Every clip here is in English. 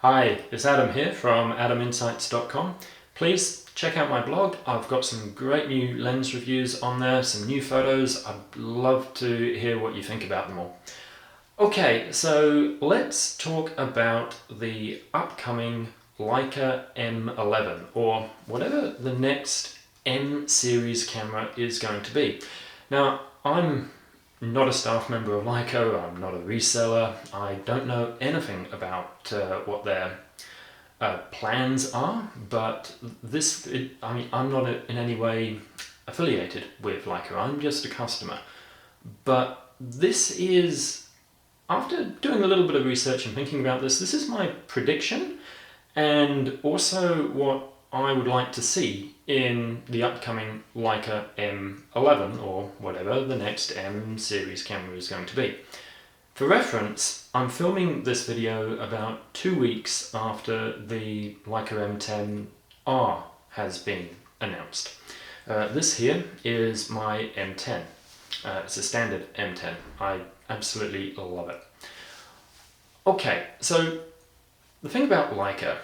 Hi, it's Adam here from adaminsights.com. Please check out my blog. I've got some great new lens reviews on there, some new photos. I'd love to hear what you think about them all. Okay, so let's talk about the upcoming Leica M11, or whatever the next M series camera is going to be. Now, I'm not a staff member of Leica, I'm not a reseller, I don't know anything about what their plans are, but I'm not in any way affiliated with Leica, I'm just a customer. But this is, after doing a little bit of research and thinking about this is my prediction, and also what I would like to see in the upcoming Leica M11, or whatever the next M series camera is going to be. For reference, I'm filming this video about 2 weeks after the Leica M10R has been announced. This here is my M10. It's a standard M10. I absolutely love it. Okay, so the thing about Leica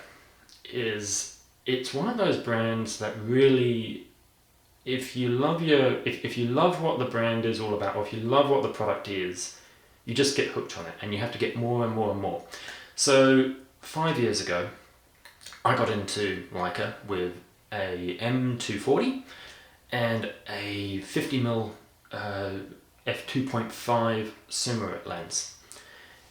is it's one of those brands that really, if you love what the brand is all about, or if you love what the product is, you just get hooked on it and you have to get more and more and more. So 5 years ago, I got into Leica with a M240 and a 50mm f2.5 Summit lens.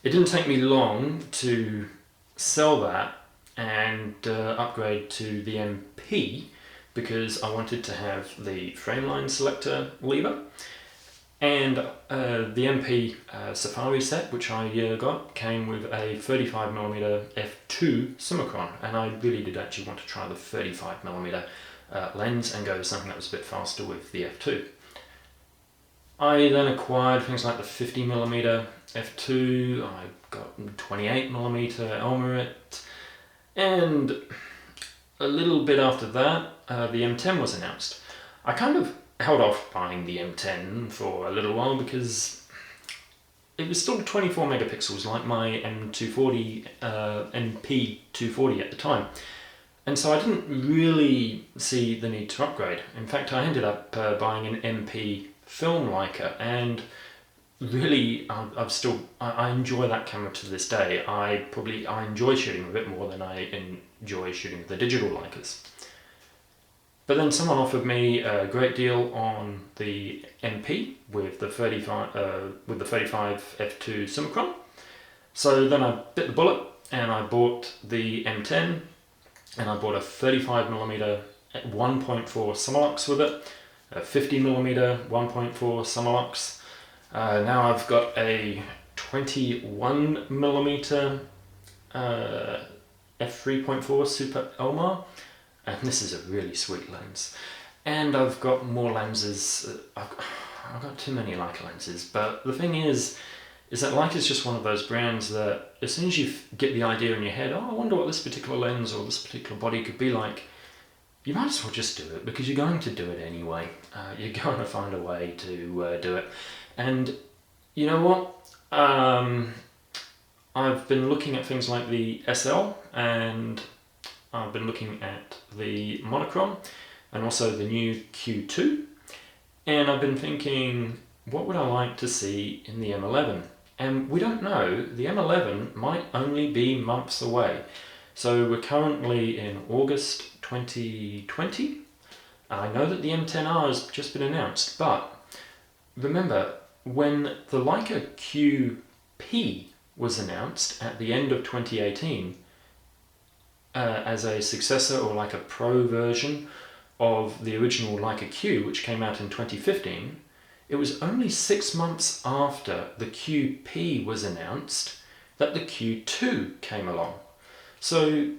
It didn't take me long to sell that and upgrade to the MP because I wanted to have the frameline selector lever, and the MP Safari set which I got came with a 35mm f2 Summicron, and I really did actually want to try the 35mm lens and go to something that was a bit faster with the f2. I then acquired things like the 50mm f2, I got 28mm Elmerit, and a little bit after that, the M10 was announced. I kind of held off buying the M10 for a little while because it was still 24 megapixels like my MP240 at the time. And so I didn't really see the need to upgrade. In fact, I ended up buying an MP film Leica, and really I enjoy that camera to this day. I enjoy shooting with it more than I enjoy shooting with the digital Leicas. But then someone offered me a great deal on the MP with the 35 f2 Summicron. So then I bit the bullet and I bought the M10, and I bought a 35mm at 1.4 Summilux with it, a 50mm 1.4 Summilux. Now I've got a 21mm f3.4 Super Elmar, and this is a really sweet lens. And I've got more lenses. I've got too many Leica lenses, but the thing is that Leica is just one of those brands that as soon as you get the idea in your head, oh, I wonder what this particular lens or this particular body could be like, you might as well just do it, because you're going to do it anyway. You're going to find a way to do it. And you know what? I've been looking at things like the SL, and I've been looking at the monochrome, and also the new Q2. And I've been thinking, what would I like to see in the M11? And we don't know. The M11 might only be months away. So we're currently in August 2020. I know that the M10R has just been announced, but remember, when the Leica QP was announced at the end of 2018 as a successor or like a pro version of the original Leica Q, which came out in 2015, it was only 6 months after the QP was announced that the Q2 came along. So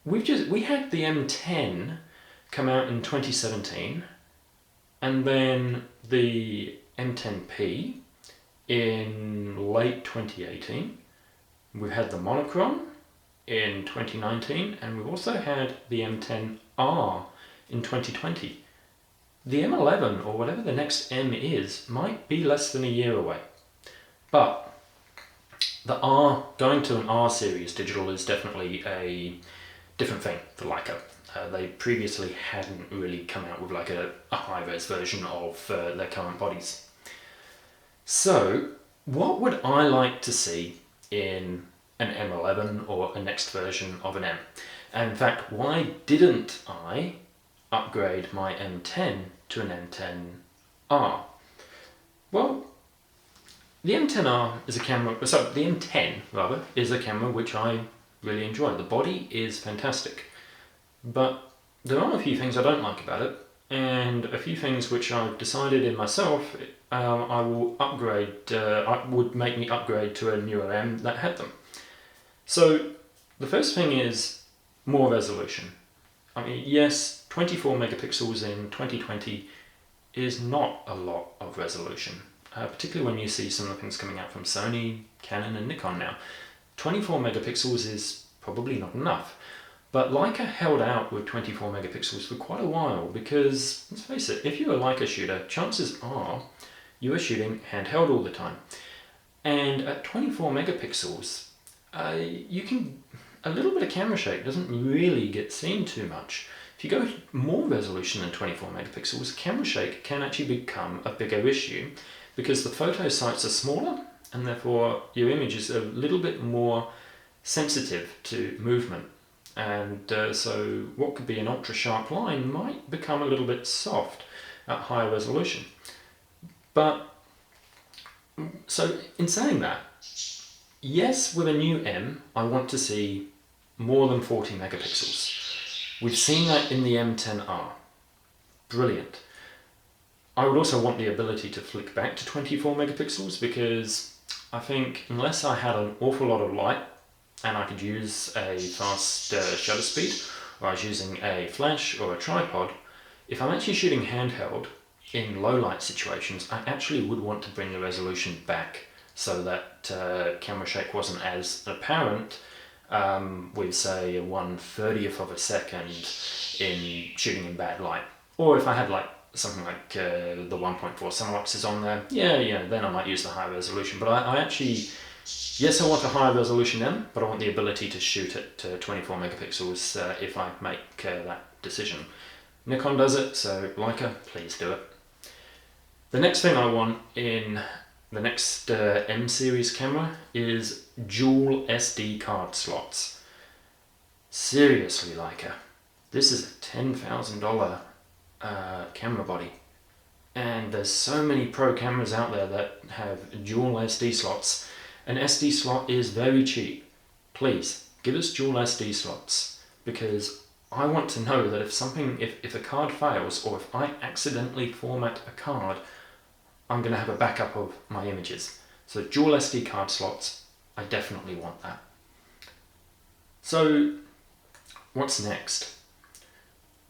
we had the M10 come out in 2017, and then the M10P in late 2018. We've had the monochrome in 2019, and we've also had the M10R in 2020. The M11, or whatever the next M is, might be less than a year away. But Going to an R series digital is definitely a different thing for Leica. They previously hadn't really come out with like a high-res version of their current bodies. So, what would I like to see in an M11 or a next version of an M? And in fact, why didn't I upgrade my M10 to an M10R? Well, the M10R is a camera, the M10 rather, is a camera which I really enjoy. The body is fantastic, but there are a few things I don't like about it, and a few things which I've decided in myself I will upgrade, would make me upgrade to a newer M that had them. So the first thing is more resolution. I mean, yes, 24 megapixels in 2020 is not a lot of resolution, particularly when you see some of the things coming out from Sony, Canon and Nikon now. 24 megapixels is probably not enough, but Leica held out with 24 megapixels for quite a while because, let's face it, if you're a Leica shooter, chances are you are shooting handheld all the time. And at 24 megapixels, you can, a little bit of camera shake doesn't really get seen too much. If you go more resolution than 24 megapixels, camera shake can actually become a bigger issue because the photo sites are smaller and therefore your image is a little bit more sensitive to movement. And so what could be an ultra sharp line might become a little bit soft at higher resolution. But, so in saying that, yes, with a new M, I want to see more than 40 megapixels. We've seen that in the M10R. Brilliant. I would also want the ability to flick back to 24 megapixels because I think unless I had an awful lot of light and I could use a fast shutter speed, or I was using a flash or a tripod, if I'm actually shooting handheld in low light situations, I actually would want to bring the resolution back so that camera shake wasn't as apparent with say a 1/30th of a second in shooting in bad light. Or if I had like something like the 1.4 Sunlux is on there, then I might use the high resolution. But I actually, yes, I want a higher resolution M, but I want the ability to shoot at 24 megapixels if I make that decision. Nikon does it, so Leica, please do it. The next thing I want in the next M series camera is dual SD card slots. Seriously, Leica, this is a $10,000 camera body, and there's so many pro cameras out there that have dual SD slots. An SD slot is very cheap. Please give us dual SD slots because I want to know that if a card fails or if I accidentally format a card, I'm going to have a backup of my images. So dual SD card slots, I definitely want that. So what's next?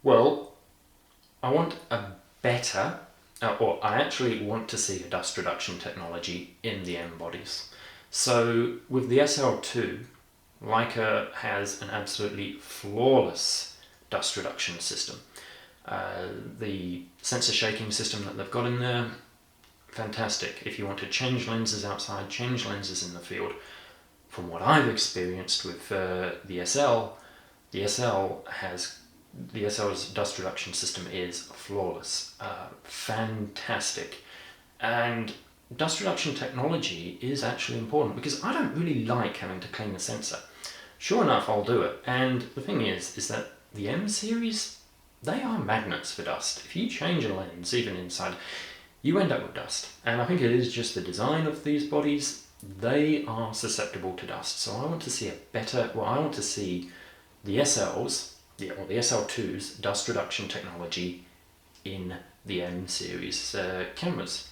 Well, I want a better, or I actually want to see a dust reduction technology in the M bodies. So with the SL2, Leica has an absolutely flawless dust reduction system. The sensor shaking system that they've got in there, fantastic. If you want to change lenses outside, change lenses in the field. From what I've experienced with the SL, the SL's dust reduction system is flawless, fantastic. And dust reduction technology is actually important because I don't really like having to clean the sensor. Sure enough, I'll do it. And the thing is that the M series, they are magnets for dust. If you change a lens, even inside, you end up with dust. And I think it is just the design of these bodies, they are susceptible to dust. So I want to see I want to see the SL's, or the SL2's dust reduction technology in the M series cameras.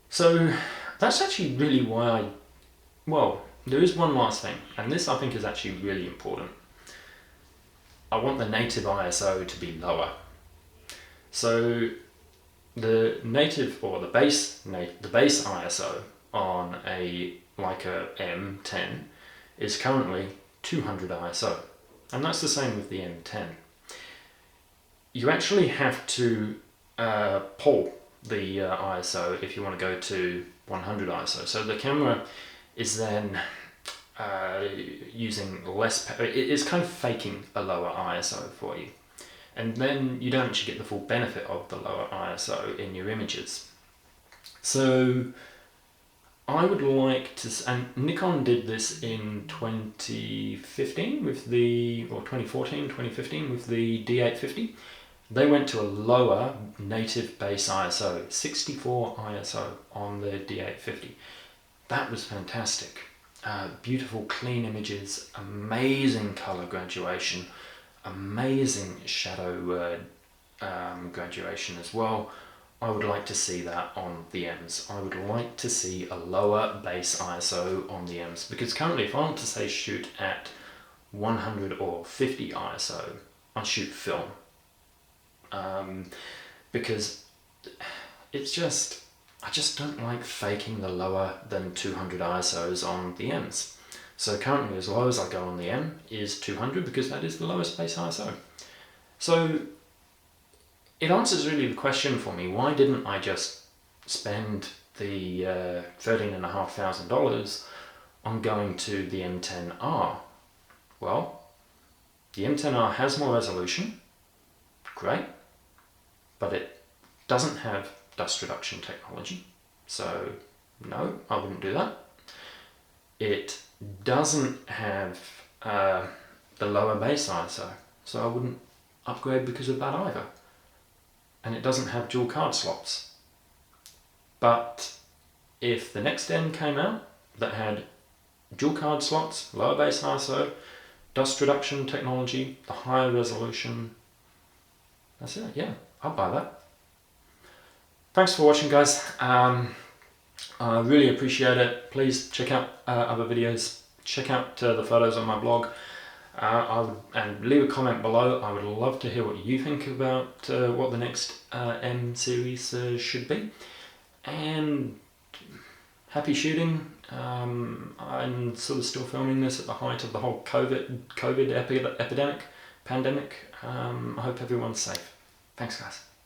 So that's actually really why there is one last thing, and this I think is actually really important. I want the native ISO to be lower. So the native, or the base ISO on a Leica M10 is currently 200 ISO, and that's the same with the M10. You actually have to pull the ISO if you want to go to 100 ISO. So the camera is then using less, it's kind of faking a lower ISO for you. And then you don't actually get the full benefit of the lower ISO in your images. So I would like to, and Nikon did this in 2015 with the, or 2014, 2015 with the D850. They went to a lower native base ISO, 64 ISO on the D850. That was fantastic. Beautiful clean images, amazing color graduation, amazing shadow graduation as well. I would like to see that on the M's. I would like to see a lower base ISO on the M's, because currently if I want to say shoot at 100 or 50 ISO, I shoot film. Because it's just, I just don't like faking the lower than 200 ISOs on the M's. So currently as low as I go on the M is 200, because that is the lowest base ISO. So it answers really the question for me, why didn't I just spend the $13,500 on going to the M10R? Well, the M10R has more resolution, great, but it doesn't have dust reduction technology, so no, I wouldn't do that. It doesn't have the lower base ISO, so I wouldn't upgrade because of that either. And it doesn't have dual card slots. But if the next M came out that had dual card slots, lower base ISO, dust reduction technology, the higher resolution, that's it, yeah, I'll buy that. Thanks for watching, guys. I really appreciate it. Please check out other videos, check out the photos on my blog, and leave a comment below. I would love to hear what you think about what the next M series should be. And happy shooting. I'm sort of still filming this at the height of the whole COVID pandemic. I hope everyone's safe. Thanks, guys.